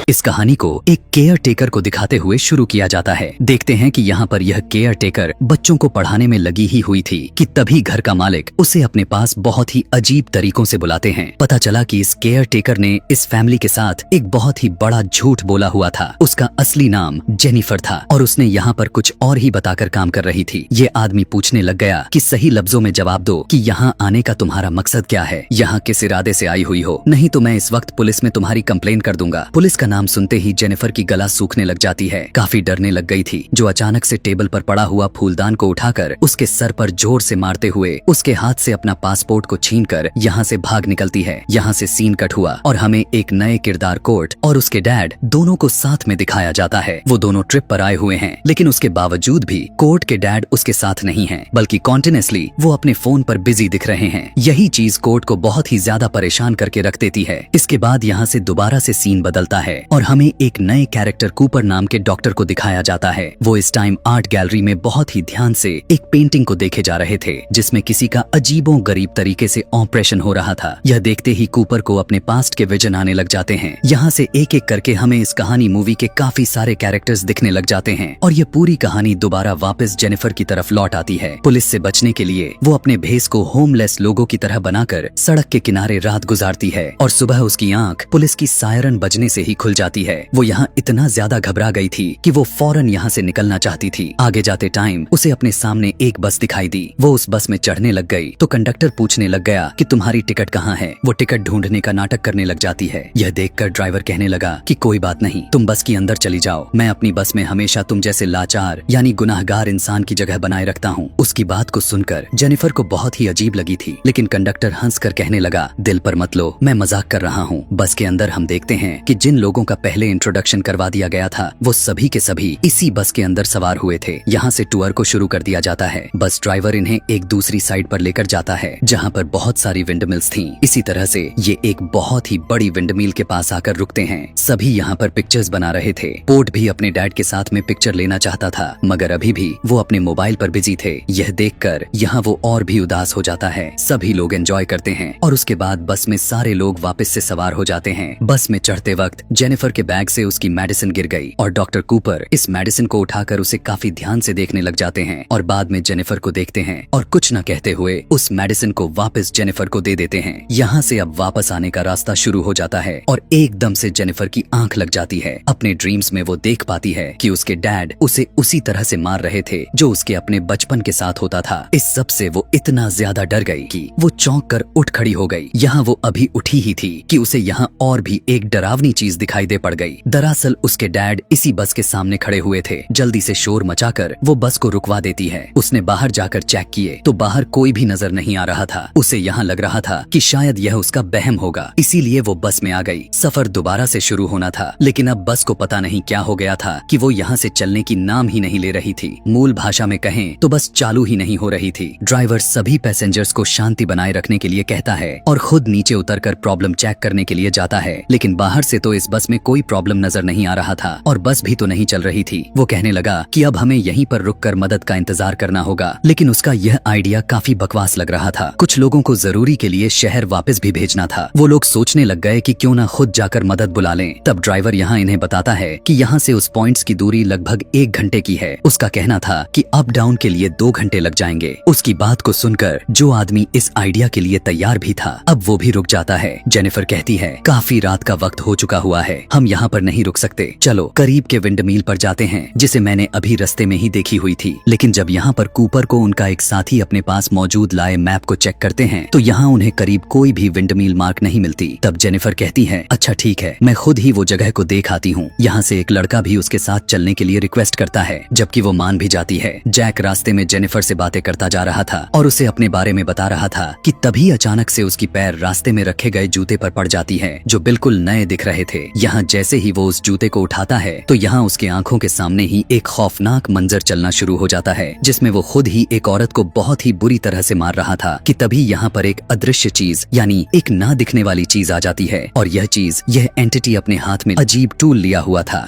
इस कहानी को एक केयर टेकर को दिखाते हुए शुरू किया जाता है। देखते हैं कि यहाँ पर यह केयर टेकर बच्चों को पढ़ाने में लगी ही हुई थी कि तभी घर का मालिक उसे अपने पास बहुत ही अजीब तरीकों से बुलाते हैं। पता चला कि इस केयर टेकर ने इस फैमिली के साथ एक बहुत ही बड़ा झूठ बोला हुआ था। उसका असली नाम जेनिफर था और उसने यहाँ पर कुछ और ही बताकर काम कर रही थी। ये आदमी पूछने लग गया कि सही लफ्जों में जवाब दो कि यहाँ आने का तुम्हारा मकसद क्या है, यहाँ किस इरादे से आई हुई हो, नहीं तो मैं इस वक्त पुलिस में तुम्हारी कंप्लेन कर दूंगा। पुलिस का नाम सुनते ही जेनिफर की गला सूखने लग जाती है। काफी डरने लग गई थी, जो अचानक से टेबल पर पड़ा हुआ फूलदान को उठाकर उसके सर पर जोर से मारते हुए उसके हाथ से अपना पासपोर्ट को छीनकर यहाँ से भाग निकलती है। यहाँ से सीन कट हुआ और हमें एक नए किरदार कोर्ट और उसके डैड दोनों को साथ में दिखाया जाता है। वो दोनों ट्रिप पर आए हुए हैं, लेकिन उसके बावजूद भी कोर्ट के डैड उसके साथ नहीं हैं, बल्कि कॉन्टिन्यूअसली वो अपने फोन पर बिजी दिख रहे हैं। यही चीज कोर्ट को बहुत ही ज्यादा परेशान करके रख देती है। इसके बाद यहाँ से दोबारा से सीन बदलता है और हमें एक नए कैरेक्टर कूपर नाम के डॉक्टर को दिखाया जाता है। वो इस टाइम आर्ट गैलरी में बहुत ही ध्यान से एक पेंटिंग को देखे जा रहे थे, जिसमें किसी का अजीबो गरीब तरीके से ऑपरेशन हो रहा था। यह देखते ही कूपर को अपने पास्ट के विजन आने लग जाते हैं। यहाँ से एक एक करके हमें इस कहानी मूवी के काफी सारे कैरेक्टर्स दिखने लग जाते हैं और ये पूरी कहानी दोबारा वापस जेनिफर की तरफ लौट आती है। पुलिस से बचने के लिए वो अपने भेस को होमलेस लोगों की तरह बनाकर सड़क के किनारे रात गुजारती है और सुबह उसकी आंख पुलिस की सायरन बजने से ही खुल जाती है। वो यहाँ इतना ज्यादा घबरा गई थी कि वो फौरन यहाँ से निकलना चाहती थी। आगे जाते टाइम उसे अपने सामने एक बस दिखाई दी। वो उस बस में चढ़ने लग गई तो कंडक्टर पूछने लग गया कि तुम्हारी टिकट कहाँ है। वो टिकट ढूंढने का नाटक करने लग जाती है। यह देखकर ड्राइवर कहने लगा कि कोई बात नहीं, तुम बस के अंदर चली जाओ, मैं अपनी बस में हमेशा तुम जैसे लाचार यानी गुनाहगार इंसान की जगह बनाए रखता हूँ। उसकी बात को सुनकर जेनिफर को बहुत ही अजीब लगी थी, लेकिन कंडक्टर हंसकर कहने लगा, दिल पर मत लो, मैं मजाक कर रहा हूँ। बस के अंदर हम देखते हैं कि जिन लोगों का पहले इंट्रोडक्शन करवा दिया गया था वो सभी के सभी इसी बस के अंदर सवार हुए थे। यहाँ से टूर को शुरू कर दिया जाता है। बस ड्राइवर इन्हें एक दूसरी साइड पर लेकर जाता है जहाँ पर बहुत सारी विंडमिल्स थीं। इसी तरह से ये एक बहुत ही बड़ी विंडमिल के पास आकर रुकते हैं। सभी यहाँ पर पिक्चर्स बना रहे थे। पोर्ट भी अपने डैड के साथ में पिक्चर लेना चाहता था, मगर अभी भी वो अपने मोबाइल पर बिजी थे। यह देखकर यहाँ वो और भी उदास हो जाता है। सभी लोग एंजॉय करते हैं और उसके बाद बस में सारे लोग वापस से सवार हो जाते हैं। बस में चढ़ते वक्त जेनिफर के बैग से उसकी मेडिसिन गिर गई और डॉक्टर कूपर इस मेडिसिन को उठाकर उसे काफी ध्यान से देखने लग जाते हैं और बाद में जेनिफर को देखते हैं और कुछ न कहते हुए उस मेडिसिन को वापस जेनिफर को दे देते हैं। यहाँ से अब वापस आने का रास्ता शुरू हो जाता है और एकदम से जेनिफर की आंख लग जाती है। अपने ड्रीम्स में वो देख पाती है कि उसके डैड उसे उसी तरह से मार रहे थे जो उसके अपने बचपन के साथ होता था। इस सब से वो इतना ज्यादा डर गई कि वो चौंक कर उठ खड़ी हो गई। यहाँ वो अभी उठी ही थी कि उसे यहाँ और भी एक डरावनी चीज दिखाई दे पड़ गई। दरअसल उसके डैड इसी बस के सामने खड़े हुए थे। जल्दी से शोर मचाकर वो बस को रुकवा देती है। उसने बाहर जाकर चेक किए तो बाहर कोई भी नजर नहीं आ रहा था। उसे यहाँ लग रहा था कि शायद यह उसका वहम होगा, इसीलिए वो बस में आ गई। सफर दोबारा से शुरू होना था, लेकिन अब बस को पता नहीं क्या हो गया था कि वो यहाँ से चलने की नाम ही नहीं ले रही थी। मूल भाषा में कहें तो बस चालू ही नहीं हो रही थी। ड्राइवर सभी पैसेंजर्स को शांति बनाए रखने के लिए कहता है और खुद नीचे उतरकर प्रॉब्लम चेक करने के लिए जाता है, लेकिन बाहर से तो इस बस में कोई प्रॉब्लम नजर नहीं आ रहा था और बस भी तो नहीं चल रही थी। वो कहने लगा कि अब हमें यहीं पर रुककर मदद का इंतजार करना होगा, लेकिन उसका यह आइडिया काफी बकवास लग रहा था। कुछ लोगों को जरूरी के लिए शहर वापस भी भेजना था। वो लोग सोचने लग गए कि क्यों ना खुद जाकर मदद बुला लें। तब ड्राइवर यहाँ इन्हें बताता है कि यहाँ से उस पॉइंट्स की दूरी लगभग 1 घंटे की है। उसका कहना था कि अप डाउन के लिए 2 घंटे लग जाएंगे। उसकी बात को सुनकर जो आदमी इस आइडिया के लिए तैयार भी था अब वो भी रुक जाता है। जेनिफर कहती है, काफी रात का वक्त हो चुका हुआ है, हम यहाँ पर नहीं रुक सकते, चलो करीब के विंडमिल पर जाते हैं, जिसे मैंने अभी रास्ते में ही देखी हुई थी। लेकिन जब यहाँ पर कूपर को उनका एक साथी अपने पास मौजूद लाए मैप को चेक करते हैं तो यहाँ उन्हें करीब कोई भी विंडमिल मार्क नहीं मिलती। तब जेनिफर कहती है, अच्छा ठीक है, मैं खुद ही वो जगह को देख आती हूँ। यहाँ से एक लड़का भी उसके साथ चलने के लिए रिक्वेस्ट करता है, जबकि वो मान भी जाती है। जैक रास्ते में जेनिफर से बातें करता जा रहा था और उसे अपने बारे में बता रहा था कि तभी अचानक से उसकी पैर रास्ते में रखे गए जूते पर पड़ जाती है, जो बिल्कुल नए दिख रहे थे। यहाँ जैसे ही वो उस जूते को उठाता है तो यहाँ उसके आंखों के सामने ही एक खौफनाक मंजर चलना शुरू हो जाता है, जिसमें वो खुद ही एक औरत को बहुत ही बुरी तरह से मार रहा था कि तभी यहाँ पर एक अदृश्य चीज यानी एक ना दिखने वाली चीज आ जाती है और यह चीज, यह एंटिटी अपने हाथ में अजीब टूल लिया हुआ था।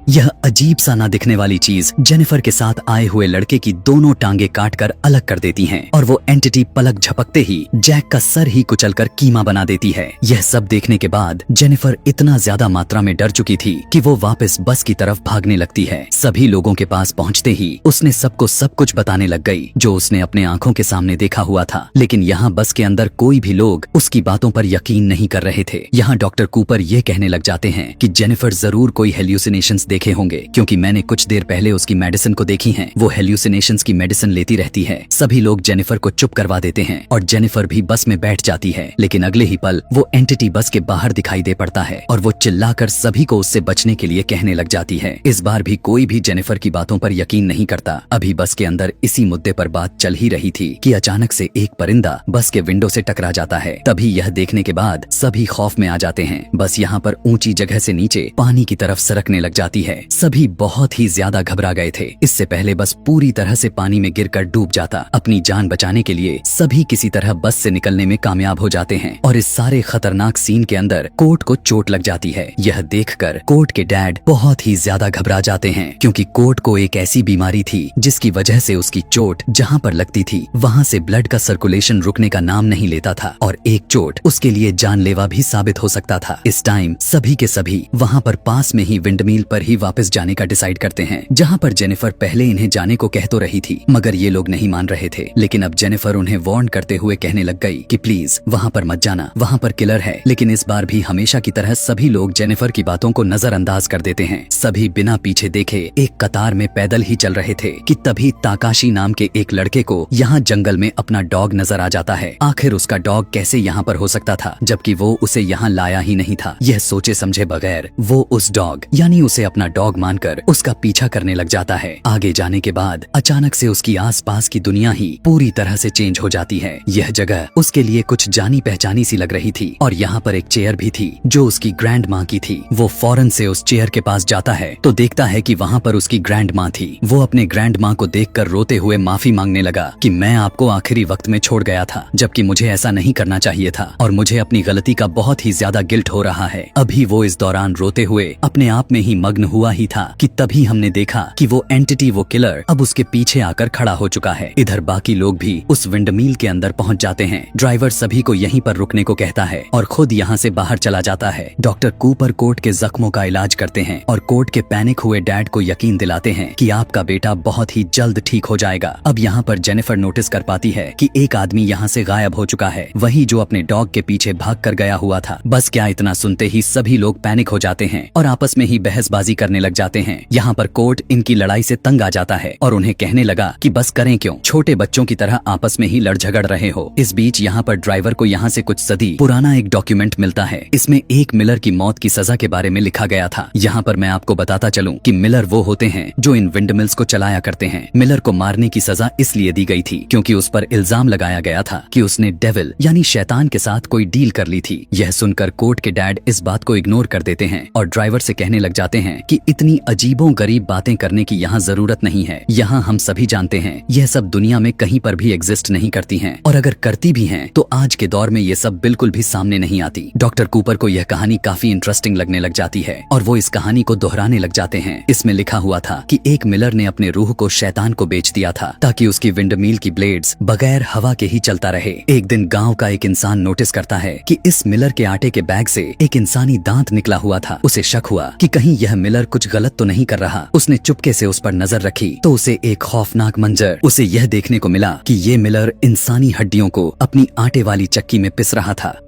यह अजीब सा ना दिखने वाली चीज जेनिफर के साथ आए हुए लड़के की दोनों टांगे काटकर अलग कर देती हैं और वो एंटिटी पलक झपकते ही जैक का सर ही कुचलकर कीमा बना देती है। यह सब देखने के बाद जेनिफर इतना ज्यादा मात्रा में डर चुकी थी कि वो वापस बस की तरफ भागने लगती है। सभी लोगों के पास पहुंचते ही उसने सबको सब कुछ बताने लग गई जो उसने अपने आंखों के सामने देखा हुआ था। लेकिन यहाँ बस के अंदर कोई भी लोग उसकी बातों पर यकीन नहीं कर रहे थे। यहाँ डॉक्टर कूपर ये कहने लग जाते हैं कि जेनिफर जरूर कोई हेल्यूसिनेशंस देखे होंगे, क्योंकि मैंने कुछ देर पहले उसकी मेडिसिन को देखी है। वो हेल्यूसिनेशंस की मेडिसिन लेती रहती है। सभी लोग जेनिफर को चुप करवा देते हैं और जेनिफर भी बस में बैठ जाती है। लेकिन अगले ही पल वो एंटिटी बस के बाहर दिखाई दे पड़ता है और वो चिल्लाकर सभी को उससे बचने के लिए कहने लग जाती है। इस बार भी कोई भी जेनिफर की बातों पर यकीन नहीं करता। अभी बस के अंदर इसी मुद्दे पर बात चल ही रही थी कि अचानक से एक परिंदा बस के विंडो से टकरा जाता है। तभी यह देखने के बाद सभी खौफ में आ जाते हैं। बस यहाँ पर ऊंची जगह से नीचे पानी की तरफ सरकने लग जाती है। सभी बहुत ही ज्यादा घबरा गए थे। इससे पहले बस पूरी तरह से पानी में गिरकर डूब जाता। अपनी जान बचाने के लिए सभी किसी तरह बस से निकलने में कामयाब हो जाते हैं और इस सारे खतरनाक सीन के अंदर कोर्ट को चोट लग जाती है। यह देखकर कोर्ट के डैड बहुत ही ज्यादा घबरा जाते हैं, क्योंकि कोर्ट को एक ऐसी बीमारी थी जिसकी वजह से उसकी चोट जहाँ पर लगती थी वहाँ से ब्लड का सर्कुलेशन रुकने का नाम नहीं लेता था और एक चोट उसके लिए जानलेवा भी साबित हो सकता था। इस टाइम सभी के सभी वहाँ पर पास में ही विंडमिल पर ही वापस जाने का डिसाइड करते हैं, जहाँ पर जेनिफर पहले इन्हें जाने को कह तो रही थी मगर ये लोग नहीं मान रहे थे। लेकिन अब जेनिफर उन्हें वार्न करते हुए कहने लग गई कि प्लीज वहाँ पर मत जाना, वहाँ पर किलर है। लेकिन इस बार भी हमेशा की तरह सभी लोग जेनिफर की बातों को नजरअंदाज कर देते हैं। सभी बिना पीछे देखे एक कतार में पैदल ही चल रहे थे कि तभी ताकाशी नाम के एक लड़के को यहाँ जंगल में अपना डॉग नजर आ जाता है। आखिर उसका डॉग कैसे यहाँ पर हो सकता था जबकि वो उसे यहाँ लाया ही नहीं था। यह सोचे समझे बगैर वो उस डॉग यानी उसे अपना डॉग मानकर उसका पीछा करने लग जाता है। आगे जाने के बाद अचानक से उसकी आसपास की दुनिया ही पूरी तरह से चेंज हो जाती है। यह जगह उसके लिए कुछ जानी पहचानी सी लग रही थी और यहाँ पर एक चेयर भी थी जो उसकी ग्रैंड माँ की थी। वो फौरन से उस चेयर के पास जाता है तो देखता है कि वहाँ पर उसकी ग्रैंड माँ थी। वो अपने ग्रैंड माँ को देखकर रोते हुए माफी मांगने लगा कि मैं आपको आखिरी वक्त में छोड़ गया था, जबकि मुझे ऐसा नहीं करना चाहिए था और मुझे अपनी गलती का बहुत ही ज्यादा गिल्ट हो रहा है। अभी वो इस दौरान रोते हुए अपने आप में ही मग्न हुआ ही था कि तभी हमने देखा कि वो एंटिटी, वो किलर अब उसके पीछे आकर खड़ा हो चुका है। इधर बाकी लोग भी उस विंडमिल के अंदर पहुंच जाते हैं। ड्राइवर सभी को यहीं पर रुकने को कहता है और खुद यहाँ से बाहर चला जाता है। डॉक्टर कूपर कोर्ट के जख्मों का इलाज करते हैं और कोर्ट के पैनिक हुए डैड को यकीन दिलाते हैं कि आपका बेटा बहुत ही जल्द ठीक हो जाएगा। अब यहाँ पर जेनिफर नोटिस कर पाती है कि एक आदमी यहाँ से गायब हो चुका है, वही जो अपने डॉग के पीछे भाग कर गया हुआ था। बस क्या इतना सुनते ही सभी लोग पैनिक हो जाते हैं और आपस में ही बहसबाजी करने लग जाते हैं। यहाँ पर कोर्ट इनकी लड़ाई से तंग आ जाता है और उन्हें कहने लगा कि बस करें क्यों, छोटे बच्चों की तरह आपस में ही लड़ झगड़ रहे हो। इस बीच यहाँ पर ड्राइवर को यहाँ से कुछ सदी पुराना एक डॉक्यूमेंट मिलता है। इसमें एक मिलर की मौत की सजा के बारे में लिखा गया था। यहाँ पर मैं आपको बताता चलूं कि मिलर वो होते हैं जो इन विंडमिल्स को चलाया करते हैं। मिलर को मारने की सजा इसलिए दी गई थी क्योंकि उस पर इल्जाम लगाया गया था कि उसने डेविल यानी शैतान के साथ कोई डील कर ली थी। यह सुनकर कोर्ट के डैड इस बात को इग्नोर कर देते हैं और ड्राइवर से कहने लग जाते हैं कि इतनी अजीबों गरीब बातें करने की यहाँ जरूरत नहीं है। यहाँ हम सभी जानते हैं यह सब दुनिया में कहीं पर भी एग्जिस्ट नहीं करती हैं और अगर करती भी हैं तो आज के दौर में ये सब बिल्कुल भी सामने नहीं आती। डॉक्टर कूपर को यह कहानी काफी इंटरेस्टिंग लगने लग जाती है और वो इस कहानी को दोहराने लग जाते हैं। इसमें लिखा हुआ था कि एक मिलर ने अपने रूह को शैतान को बेच दिया था ताकि उसकी विंडमिल की ब्लेड्स बगैर हवा के ही चलता रहे। एक दिन गांव का एक इंसान नोटिस करता है कि इस मिलर के आटे के बैग से एक इंसानी दांत निकला हुआ था। उसे शक हुआ कि कहीं यह मिलर कुछ गलत तो नहीं कर रहा। उसने चुपके से उस पर नजर रखी तो उसे एक खौफनाक मंजर उसे यह देखने को मिला कि ये मिलर इंसानी हड्डियों को अपनी आटे वाली चक्की में पिस रहा था।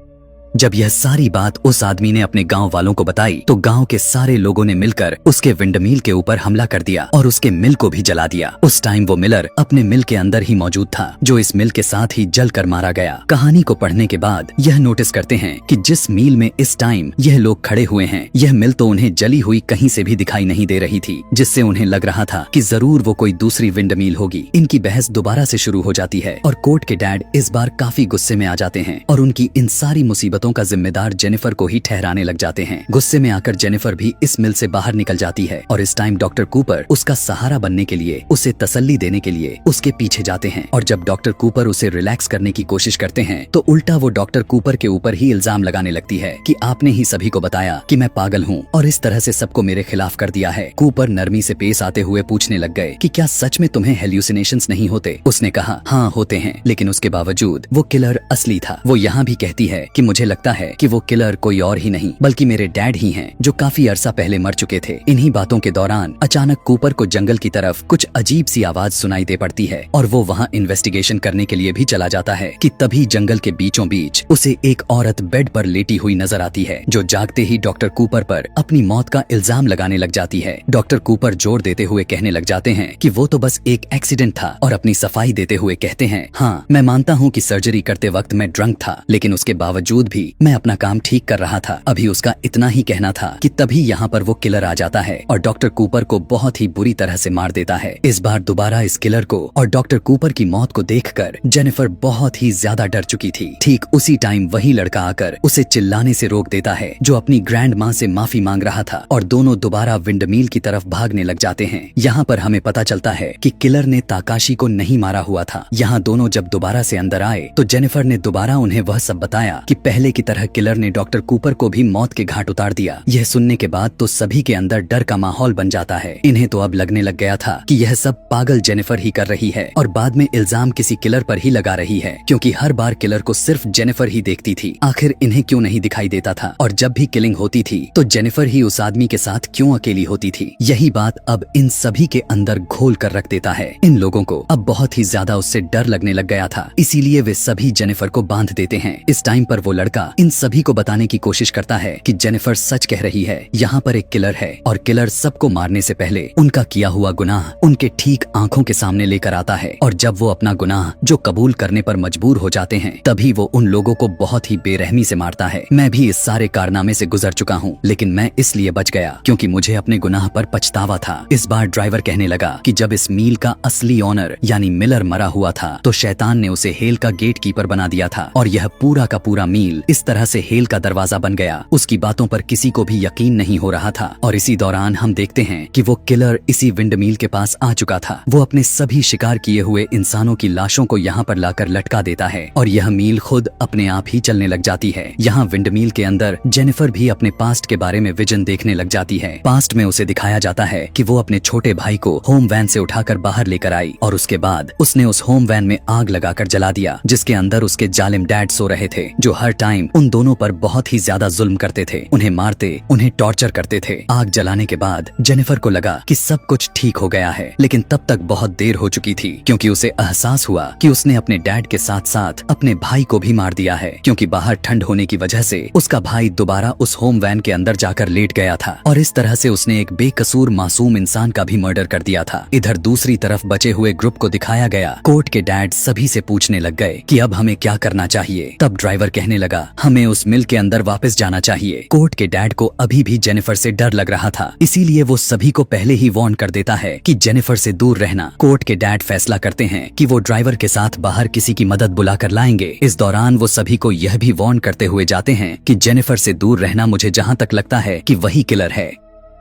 जब यह सारी बात उस आदमी ने अपने गांव वालों को बताई तो गांव के सारे लोगों ने मिलकर उसके विंडमिल के ऊपर हमला कर दिया और उसके मिल को भी जला दिया। उस टाइम वो मिलर अपने मिल के अंदर ही मौजूद था जो इस मिल के साथ ही जलकर मारा गया। कहानी को पढ़ने के बाद यह नोटिस करते हैं कि जिस मिल में इस टाइम यह लोग खड़े हुए हैं यह मिल तो उन्हें जली हुई कहीं से भी दिखाई नहीं दे रही थी, जिससे उन्हें लग रहा था कि जरूर वो कोई दूसरी विंडमिल होगी। इनकी बहस दोबारा से शुरू हो जाती है और कोर्ट के डैड इस बार काफी गुस्से में आ जाते हैं और उनकी इन सारी मुसीबतों बातों का जिम्मेदार जेनिफर को ही ठहराने लग जाते हैं। गुस्से में आकर जेनिफर भी इस मिल से बाहर निकल जाती है और इस टाइम डॉक्टर कूपर उसका सहारा बनने के लिए, उसे तसल्ली देने के लिए उसके पीछे जाते हैं। और जब डॉक्टर कूपर उसे रिलैक्स करने की कोशिश करते हैं तो उल्टा वो डॉक्टर कूपर के ऊपर ही इल्जाम लगाने लगती है कि आपने ही सभी को बताया कि मैं पागल हूँ और इस तरह से सबको मेरे खिलाफ कर दिया है। कूपर नरमी से पेश आते हुए पूछने लग गए कि क्या सच में तुम्हें हेल्यूसिनेशंस नहीं होते? उसने कहा हाँ होते हैं, लेकिन उसके बावजूद वो किलर असली था। वो यहाँ भी कहती है कि मुझे लगता है कि वो किलर कोई और ही नहीं बल्कि मेरे डैड ही हैं, जो काफी अरसा पहले मर चुके थे। इन्हीं बातों के दौरान अचानक कूपर को जंगल की तरफ कुछ अजीब सी आवाज सुनाई दे पड़ती है और वो वहाँ इन्वेस्टिगेशन करने के लिए भी चला जाता है कि तभी जंगल के बीचों बीच उसे एक औरत बेड पर लेटी हुई नजर आती है, जो जागते ही डॉक्टर कूपर पर अपनी मौत का इल्जाम लगाने लग जाती है। डॉक्टर कूपर जोर देते हुए कहने लग जाते हैं कि वो तो बस एक एक्सीडेंट था और अपनी सफाई देते हुए कहते हैं हाँ मैं मानता हूँ कि सर्जरी करते वक्त मैं ड्रंक था, लेकिन उसके बावजूद भी मैं अपना काम ठीक कर रहा था। अभी उसका इतना ही कहना था कि तभी यहाँ पर वो किलर आ जाता है और डॉक्टर कूपर को बहुत ही बुरी तरह से मार देता है। इस बार दोबारा इस किलर को और डॉक्टर कूपर की मौत को देखकर जेनिफर बहुत ही ज्यादा डर चुकी थी। ठीक उसी टाइम वही लड़का आकर उसे चिल्लाने से रोक देता है, जो अपनी ग्रैंड माँ से माफी मांग रहा था, और दोनों दोबारा विंडमील की तरफ भागने लग जाते हैं। यहाँ पर हमें पता चलता है कि किलर ने ताकाशी को नहीं मारा हुआ था। यहाँ दोनों जब दोबारा से अंदर आए तो जेनिफर ने दोबारा उन्हें वह सब बताया कि पहले की तरह किलर ने डॉक्टर कूपर को भी मौत के घाट उतार दिया। यह सुनने के बाद तो सभी के अंदर डर का माहौल बन जाता है। इन्हें तो अब लगने लग गया था कि यह सब पागल जेनिफर ही कर रही है और बाद में इल्जाम किसी किलर पर ही लगा रही है, क्योंकि हर बार किलर को सिर्फ जेनिफर ही देखती थी। आखिर इन्हें क्यों नहीं दिखाई देता था? और जब भी किलिंग होती थी तो जेनिफर ही उस आदमी के साथ क्यों अकेली होती थी? यही बात अब इन सभी के अंदर घोल कर रख देता है। इन लोगों को अब बहुत ही ज्यादा उससे डर लगने लग गया था, इसीलिए वे सभी जेनिफर को बांध देते हैं। इस टाइम पर वो लड़का इन सभी को बताने की कोशिश करता है कि जेनिफर सच कह रही है, यहाँ पर एक किलर है और किलर सबको मारने से पहले उनका किया हुआ गुनाह उनके ठीक आंखों के सामने लेकर आता है, और जब वो अपना गुनाह जो कबूल करने पर मजबूर हो जाते हैं तभी वो उन लोगों को बहुत ही बेरहमी से मारता है। मैं भी इस सारे कारनामे से गुजर चुका हूँ, लेकिन मैं इसलिए बच गया क्योंकि मुझे अपने गुनाह पर पछतावा था। इस बार ड्राइवर कहने लगा कि जब इस मील का असली ओनर यानी मिलर मरा हुआ था तो शैतान ने उसे हेल का गेट कीपर बना दिया था और यह पूरा का पूरा मील इस तरह से हेल का दरवाजा बन गया। उसकी बातों पर किसी को भी यकीन नहीं हो रहा था और इसी दौरान हम देखते हैं कि वो किलर इसी विंड मील के पास आ चुका था। वो अपने सभी शिकार किए हुए इंसानों की लाशों को यहाँ पर लाकर लटका देता है और यह मील खुद अपने आप ही चलने लग जाती है। यहाँ विंड मील के अंदर जेनिफर भी अपने पास्ट के बारे में विजन देखने लग जाती है। पास्ट में उसे दिखाया जाता है कि वो अपने छोटे भाई को होम वैन से उठाकर बाहर लेकर आई और उसके बाद उसने उस होम वैन में आग लगाकर जला दिया, जिसके अंदर उसके जालिम डैड सो रहे थे, जो हर टाइम उन दोनों पर बहुत ही ज्यादा जुल्म करते थे, उन्हें मारते, उन्हें टॉर्चर करते थे। आग जलाने के बाद जेनिफर को लगा कि सब कुछ ठीक हो गया है, लेकिन तब तक बहुत देर हो चुकी थी, क्योंकि उसे एहसास हुआ कि उसने अपने डैड के साथ साथ अपने भाई को भी मार दिया है, क्योंकि बाहर ठंड होने की वजह से उसका भाई दोबारा उस होम वैन के अंदर जाकर लेट गया था और इस तरह से उसने एक बेकसूर मासूम इंसान का भी मर्डर कर दिया था। इधर दूसरी तरफ बचे हुए ग्रुप को दिखाया गया। कोर्ट के डैड सभी से पूछने लग गए कि अब हमें क्या करना चाहिए। तब ड्राइवर कहने लगा हमें उस मिल के अंदर वापस जाना चाहिए। कोर्ट के डैड को अभी भी जेनिफर से डर लग रहा था, इसीलिए वो सभी को पहले ही वार्न कर देता है कि जेनिफर से दूर रहना। कोर्ट के डैड फैसला करते हैं कि वो ड्राइवर के साथ बाहर किसी की मदद बुलाकर लाएंगे। इस दौरान वो सभी को यह भी वार्न करते हुए जाते हैं कि जेनिफर से दूर रहना, मुझे जहाँ तक लगता है कि वही किलर है।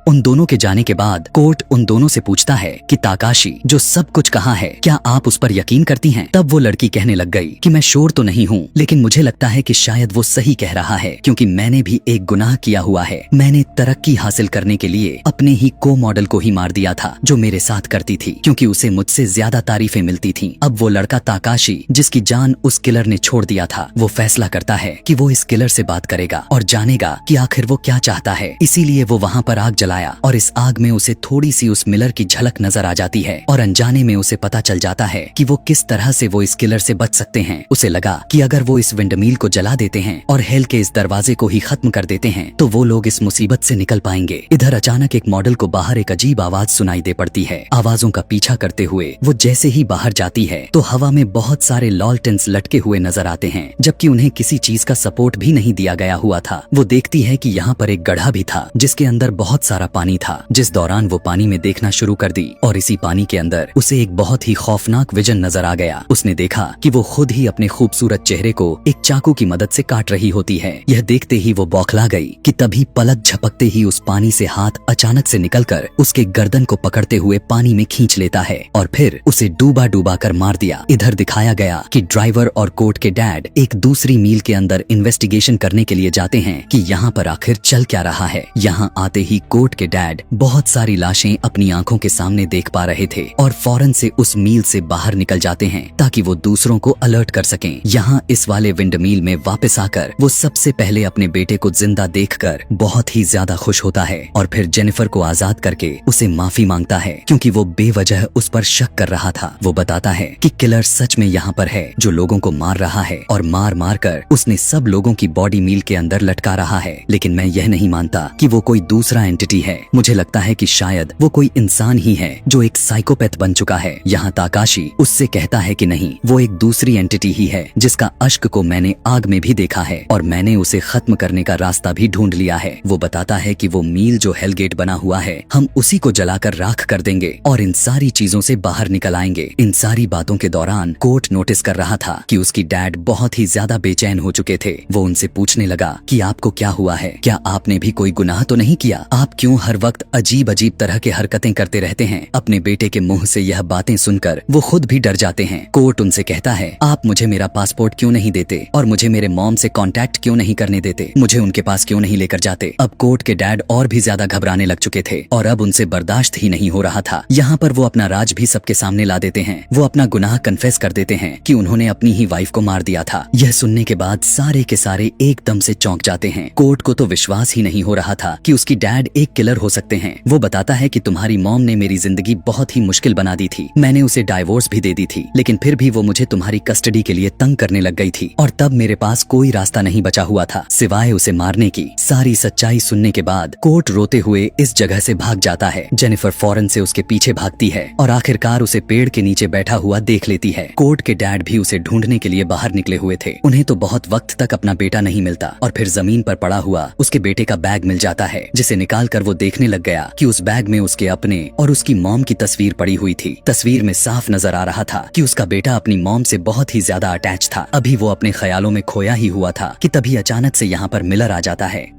उन दोनों के जाने के बाद कोर्ट उन दोनों से पूछता है कि ताकाशी जो सब कुछ कहा है, क्या आप उस पर यकीन करती हैं? तब वो लड़की कहने लग गई कि मैं श्योर तो नहीं हूँ, लेकिन मुझे लगता है कि शायद वो सही कह रहा है, क्योंकि मैंने भी एक गुनाह किया हुआ है। मैंने तरक्की हासिल करने के लिए अपने ही को मॉडल को ही मार दिया था, जो मेरे साथ करती थी, क्योंकि उसे मुझसे ज्यादा तारीफें मिलती थी। अब वो लड़का ताकाशी, जिसकी जान उस किलर ने छोड़ दिया था, वो फैसला करता है कि वो इस किलर से बात करेगा और जानेगा कि आखिर वो क्या चाहता है। इसीलिए वो वहाँ पर आग जलाया और इस आग में उसे थोड़ी सी उस मिलर की झलक नजर आ जाती है और अनजाने में उसे पता चल जाता है कि वो किस तरह से वो इस किलर से बच सकते हैं। उसे लगा कि अगर वो इस विंडमील को जला देते हैं और हेल के इस दरवाजे को ही खत्म कर देते हैं तो वो लोग इस मुसीबत से निकल पाएंगे। इधर अचानक एक मॉडल को बाहर एक अजीब आवाज सुनाई दे पड़ती है। आवाजों का पीछा करते हुए वो जैसे ही बाहर जाती है तो हवा में बहुत सारे लॉलटेंस लटके हुए नजर आते हैं, जबकि उन्हें किसी चीज का सपोर्ट भी नहीं दिया गया हुआ था। वो देखती है कि यहाँ पर एक गड्ढा भी था जिसके अंदर बहुत सारा सारा पानी था, जिस दौरान वो पानी में देखना शुरू कर दी और इसी पानी के अंदर उसे एक बहुत ही खौफनाक विजन नजर आ गया। उसने देखा कि वो खुद ही अपने खूबसूरत चेहरे को एक चाकू की मदद से काट रही होती है। यह देखते ही वो बौखला गई कि तभी पलक झपकते ही उस पानी से हाथ अचानक से निकलकर उसके गर्दन को पकड़ते हुए पानी में खींच लेता है और फिर उसे डूबा डूबा कर मार दिया। इधर दिखाया गया कि ड्राइवर और कोर्ट के डैड एक दूसरी मील के अंदर इन्वेस्टिगेशन करने के लिए जाते हैं कि यहाँ पर आखिर चल क्या रहा है। यहाँ आते ही कोर्ट के डैड बहुत सारी लाशें अपनी आंखों के सामने देख पा रहे थे और फौरन से उस मील से बाहर निकल जाते हैं ताकि वो दूसरों को अलर्ट कर सकें। यहाँ इस वाले विंड मील में वापस आकर वो सबसे पहले अपने बेटे को जिंदा देखकर बहुत ही ज्यादा खुश होता है और फिर जेनिफर को आजाद करके उसे माफी मांगता है क्योंकि वो बेवजह उस पर शक कर रहा था। वो बताता है कि किलर सच में यहाँ पर है जो लोगों को मार रहा है और मार मार कर उसने सब लोगों की बॉडी मील के अंदर लटका रहा है, लेकिन मैं यह नहीं मानता कि वो कोई दूसरा एंटिटी है। मुझे लगता है कि शायद वो कोई इंसान ही है जो एक साइकोपैथ बन चुका है। यहाँ ताकाशी उससे कहता है कि नहीं, वो एक दूसरी एंटिटी ही है जिसका अश्क को मैंने आग में भी देखा है और मैंने उसे खत्म करने का रास्ता भी ढूंढ लिया है। वो बताता है कि वो मील जो हेलगेट बना हुआ है हम उसी को जलाकर राख कर देंगे और इन सारी चीजों से बाहर निकल आएंगे। इन सारी बातों के दौरान कोर्ट नोटिस कर रहा था कि उसकी डैड बहुत ही ज्यादा बेचैन हो चुके थे। वो उनसे पूछने लगा कि आपको क्या हुआ है, क्या आपने भी कोई गुनाह तो नहीं किया, आप क्यों हर वक्त अजीब अजीब तरह के हरकतें करते रहते हैं। अपने बेटे के मुंह से यह बातें सुनकर वो खुद भी डर जाते हैं। कोर्ट उनसे कहता है आप मुझे मेरा पासपोर्ट क्यों नहीं देते और मुझे मेरे मॉम से कांटेक्ट क्यों नहीं करने देते, मुझे उनके पास क्यों नहीं लेकर जाते। अब कोर्ट के डैड और भी ज्यादा घबराने लग चुके थे और अब उनसे बर्दाश्त ही नहीं हो रहा था। यहाँ पर वो अपना राज भी सबके सामने ला देते हैं। वो अपना गुनाह कन्फेस कर देते हैं कि उन्होंने अपनी ही वाइफ को मार दिया था। यह सुनने के बाद सारे के सारे एकदम से चौंक जाते हैं। कोर्ट को तो विश्वास ही नहीं हो रहा था कि उसकी डैड एक किलर हो सकते हैं। वो बताता है कि तुम्हारी मॉम ने मेरी जिंदगी बहुत ही मुश्किल बना दी थी, मैंने उसे डाइवोर्स भी दे दी थी, लेकिन फिर भी वो मुझे तुम्हारी कस्टडी के लिए तंग करने लग गई थी और तब मेरे पास कोई रास्ता नहीं बचा हुआ था सिवाय उसे मारने की। सारी सच्चाई सुनने के बाद कोर्ट रोते हुए इस जगह से भाग जाता है। जेनिफर फौरन से उसके पीछे भागती है और आखिरकार उसे पेड़ के नीचे बैठा हुआ देख लेती है। कोर्ट के डैड भी उसे ढूंढने के लिए बाहर निकले हुए थे। उन्हें तो बहुत वक्त तक अपना बेटा नहीं मिलता और फिर जमीन पर पड़ा हुआ उसके बेटे का बैग मिल जाता है, जिसे निकाल कर वो देखने लग गया कि उस बैग में उसके अपने और उसकी मॉम की तस्वीर पड़ी हुई थी। तस्वीर में साफ नजर आ रहा था कि उसका बेटा अपनी मॉम से बहुत ही ज्यादा अटैच था। अभी वो अपने ख्यालों में खोया ही हुआ था कि तभी अचानक से यहाँ पर मिलर आ जाता है।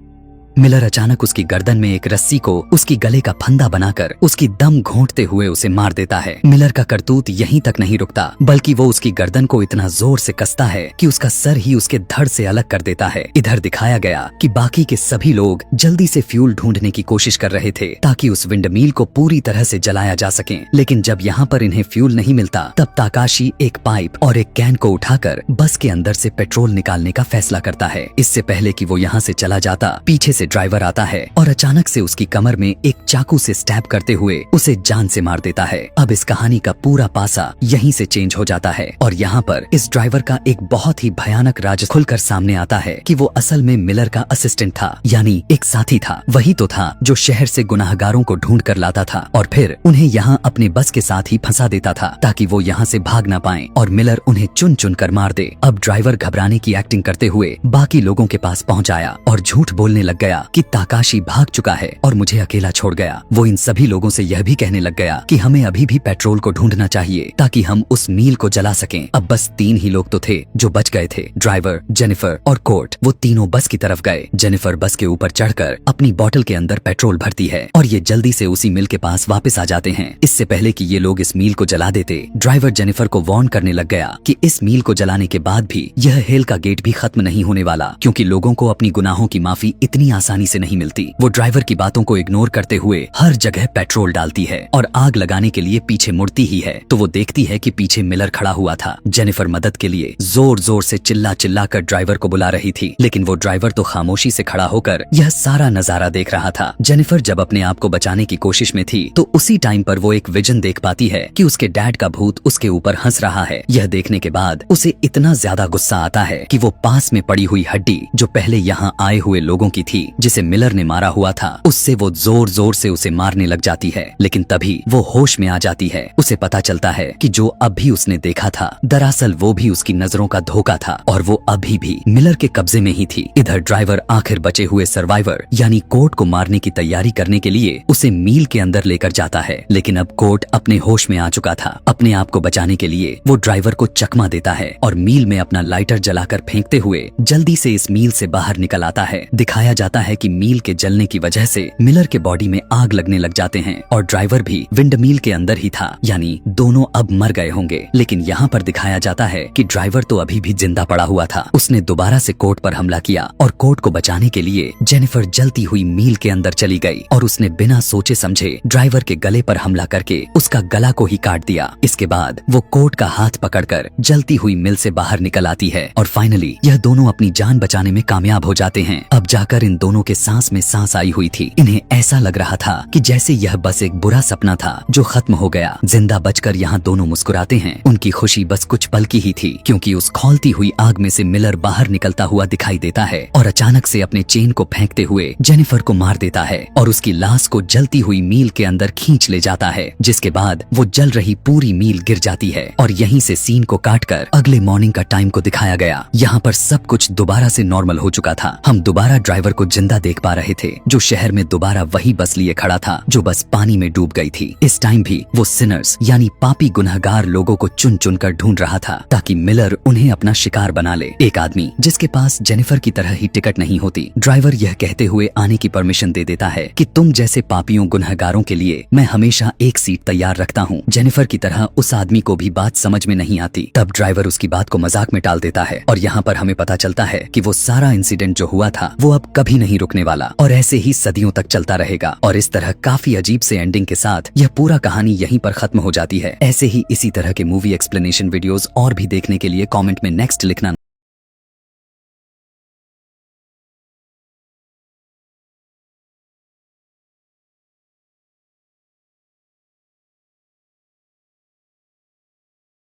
मिलर अचानक उसकी गर्दन में एक रस्सी को उसकी गले का फंदा बनाकर उसकी दम घोंटते हुए उसे मार देता है। मिलर का करतूत यहीं तक नहीं रुकता, बल्कि वो उसकी गर्दन को इतना जोर से कसता है कि उसका सर ही उसके धड़ से अलग कर देता है। इधर दिखाया गया कि बाकी के सभी लोग जल्दी से फ्यूल ढूंढने की कोशिश कर रहे थे ताकि उस विंडमील को पूरी तरह से जलाया जा सके, लेकिन जब यहाँ पर इन्हें फ्यूल नहीं मिलता तब ताकाशी एक पाइप और एक कैन को उठाकर बस के अंदर से पेट्रोल निकालने का फैसला करता है। इससे पहले कि वो यहाँ से चला जाता, पीछे से ड्राइवर आता है और अचानक से उसकी कमर में एक चाकू से स्टैब करते हुए उसे जान से मार देता है। अब इस कहानी का पूरा पासा यहीं से चेंज हो जाता है और यहाँ पर इस ड्राइवर का एक बहुत ही भयानक राज खुलकर सामने आता है कि वो असल में मिलर का असिस्टेंट था, यानी एक साथी था। वही तो था जो शहर से गुनाहगारों को ढूंढ कर लाता था और फिर उन्हें यहाँ अपने बस के साथ ही फंसा देता था ताकि वो यहाँ से भाग ना पाए और मिलर उन्हें चुन चुन कर मार दे। अब ड्राइवर घबराने की एक्टिंग करते हुए बाकी लोगों के पास पहुँच आया और झूठ बोलने लग गया कि ताकाशी भाग चुका है और मुझे अकेला छोड़ गया। वो इन सभी लोगों से यह भी कहने लग गया कि हमें अभी भी पेट्रोल को ढूंढना चाहिए ताकि हम उस मील को जला सकें। अब बस 3 ही लोग तो थे जो बच गए थे, ड्राइवर, जेनिफर और कोर्ट। वो तीनों बस की तरफ गए। जेनिफर बस के ऊपर चढ़कर अपनी बोतल के अंदर पेट्रोल भरती है और ये जल्दी से उसी मील के पास वापस आ जाते हैं। इससे पहले कि ये लोग इस मील को जला देते, ड्राइवर जेनिफर को वार्न करने लग गया कि इस मील को जलाने के बाद भी यह हेल का गेट भी खत्म नहीं होने वाला, क्योंकि लोगों को अपनी गुनाहों की माफी इतनी आसानी से नहीं मिलती। वो ड्राइवर की बातों को इग्नोर करते हुए हर जगह पेट्रोल डालती है और आग लगाने के लिए पीछे मुड़ती ही है तो वो देखती है कि पीछे मिलर खड़ा हुआ था। जेनिफर मदद के लिए जोर जोर से चिल्ला चिल्ला कर ड्राइवर को बुला रही थी, लेकिन वो ड्राइवर तो खामोशी से खड़ा होकर यह सारा नजारा देख रहा था। जेनिफर जब अपने आप को बचाने की कोशिश में थी तो उसी टाइम पर वो एक विजन देख पाती है कि उसके डैड का भूत उसके ऊपर हंस रहा है। यह देखने के बाद उसे इतना ज्यादा गुस्सा आता है कि वो पास में पड़ी हुई हड्डी जो पहले यहाँ आए हुए लोगों की थी जिसे मिलर ने मारा हुआ था, उससे वो जोर जोर से उसे मारने लग जाती है। लेकिन तभी वो होश में आ जाती है। उसे पता चलता है कि जो अभी उसने देखा था दरअसल वो भी उसकी नजरों का धोखा था और वो अभी भी मिलर के कब्जे में ही थी। इधर ड्राइवर आखिर बचे हुए सर्वाइवर यानी कोर्ट को मारने की तैयारी करने के लिए उसे मील के अंदर लेकर जाता है। लेकिन अब कोर्ट अपने होश में आ चुका था। अपने आप को बचाने के लिए वो ड्राइवर को चकमा देता है और मील में अपना लाइटर जलाकर फेंकते हुए जल्दी से इस मील से बाहर निकल आता है। दिखाया जाता है कि मील के जलने की वजह से मिलर के बॉडी में आग लगने लग जाते हैं और ड्राइवर भी विंड मील के अंदर ही था, यानी दोनों अब मर गए होंगे। लेकिन यहाँ पर दिखाया जाता है कि ड्राइवर तो अभी भी जिंदा पड़ा हुआ था। उसने दोबारा से कोर्ट पर हमला किया और कोर्ट को बचाने के लिए जेनिफर जलती हुई मील के अंदर चली गई और उसने बिना सोचे समझे ड्राइवर के गले पर हमला करके उसका गला को ही काट दिया। इसके बाद वो कोर्ट का हाथ पकड़कर जलती हुई मिल से बाहर निकल आती है और फाइनली यह दोनों अपनी जान बचाने में कामयाब हो जाते हैं। अब जाकर इन दोनों के सांस में सांस आई हुई थी। इन्हें ऐसा लग रहा था कि जैसे यह बस एक बुरा सपना था जो खत्म हो गया। जिंदा बचकर यहाँ दोनों मुस्कुराते हैं। उनकी खुशी बस कुछ पल की ही थी, क्योंकि उस खौलती हुई आग में से मिलर बाहर निकलता हुआ दिखाई देता है और अचानक से अपने चेन को फेंकते हुए जेनिफर को मार देता है और उसकी लाश को जलती हुई मील के अंदर खींच ले जाता है, जिसके बाद वो जल रही पूरी मील गिर जाती है। और यहीं से सीन को काटकर अगले मॉर्निंग का टाइम को दिखाया गया। यहाँ पर सब कुछ दोबारा से नॉर्मल हो चुका था। हम दोबारा ड्राइवर को जिंदा देख पा रहे थे, जो शहर में दोबारा वही बस लिए खड़ा था जो बस पानी में डूब गई थी। इस टाइम भी वो सिनर्स यानी पापी गुनहगार लोगों को चुन चुन कर ढूंढ रहा था ताकि मिलर उन्हें अपना शिकार बना ले। एक आदमी जिसके पास जेनिफर की तरह ही टिकट नहीं होती, ड्राइवर यह कहते हुए आने की परमिशन दे देता है कि तुम जैसे पापियों गुनहगारों के लिए मैं हमेशा एक सीट तैयार रखता हूँ। जेनिफर की तरह उस आदमी को भी बात समझ में नहीं आती। तब ड्राइवर उसकी बात को मजाक में टाल देता है और यहाँ पर हमें पता चलता है कि वो सारा इंसिडेंट जो हुआ था वो अब कभी नहीं रुकने वाला और ऐसे ही सदियों तक चलता रहेगा। और इस तरह काफी अजीब से एंडिंग के साथ यह पूरा कहानी यहीं पर खत्म हो जाती है। ऐसे ही इसी तरह के मूवी एक्सप्लेनेशन वीडियोस और भी देखने के लिए कमेंट में नेक्स्ट लिखना